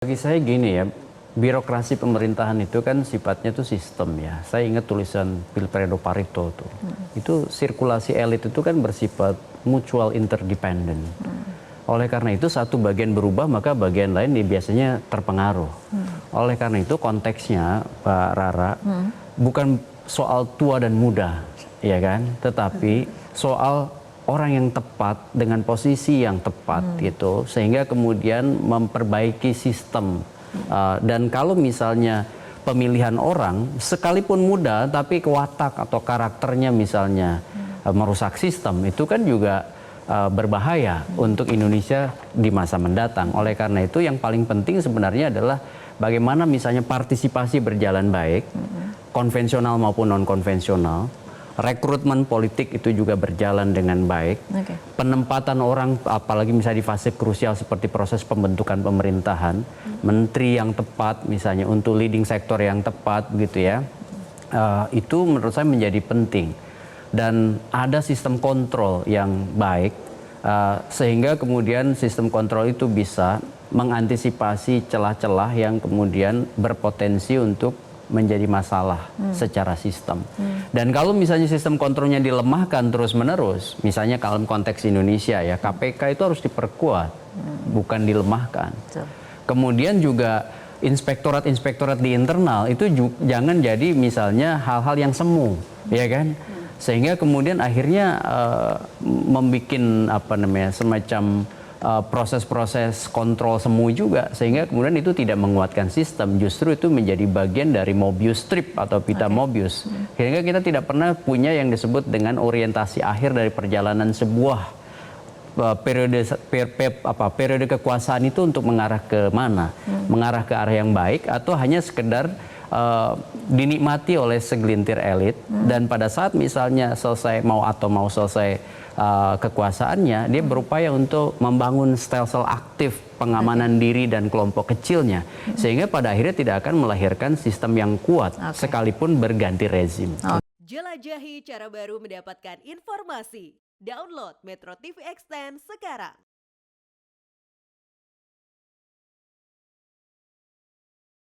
Bagi saya gini ya, birokrasi pemerintahan itu kan sifatnya tuh sistem ya. Saya ingat tulisan Vilfredo Pareto tuh. Itu sirkulasi elit itu kan bersifat mutual interdependent. Oleh karena itu satu bagian berubah maka bagian lain biasanya terpengaruh. Oleh karena itu konteksnya Pak Rara bukan soal tua dan muda, ya kan? Tetapi soal orang yang tepat dengan posisi yang tepat gitu, sehingga kemudian memperbaiki sistem. Dan kalau misalnya pemilihan orang sekalipun muda tapi kewatak atau karakternya misalnya merusak sistem, itu kan juga berbahaya untuk Indonesia di masa mendatang. Oleh karena itu yang paling penting sebenarnya adalah bagaimana misalnya partisipasi berjalan baik, konvensional maupun non konvensional. Rekrutmen politik itu juga berjalan dengan baik. Penempatan orang, apalagi misalnya di fase krusial seperti proses pembentukan pemerintahan, menteri yang tepat misalnya untuk leading sektor yang tepat gitu ya, itu menurut saya menjadi penting. Dan ada sistem kontrol yang baik, sehingga kemudian sistem kontrol itu bisa mengantisipasi celah-celah yang kemudian berpotensi untuk menjadi masalah secara sistem. Dan kalau misalnya sistem kontrolnya dilemahkan terus-menerus, misalnya kalau konteks Indonesia ya, KPK itu harus diperkuat, bukan dilemahkan. Kemudian juga inspektorat-inspektorat di internal itu jangan jadi misalnya hal-hal yang semu, ya kan? Sehingga kemudian akhirnya membuat semacam proses-proses kontrol semu juga, sehingga kemudian itu tidak menguatkan sistem, justru itu menjadi bagian dari Mobius strip atau pita Mobius, sehingga kita tidak pernah punya yang disebut dengan orientasi akhir dari perjalanan sebuah periode kekuasaan itu untuk mengarah ke mana, mengarah ke arah yang baik atau hanya sekedar dinikmati oleh segelintir elit, dan pada saat misalnya selesai mau selesai kekuasaannya, dia berupaya untuk membangun stelsel aktif pengamanan diri dan kelompok kecilnya, sehingga pada akhirnya tidak akan melahirkan sistem yang kuat sekalipun berganti rezim. Jelajahi cara baru mendapatkan informasi. Download Metro TV Extend sekarang.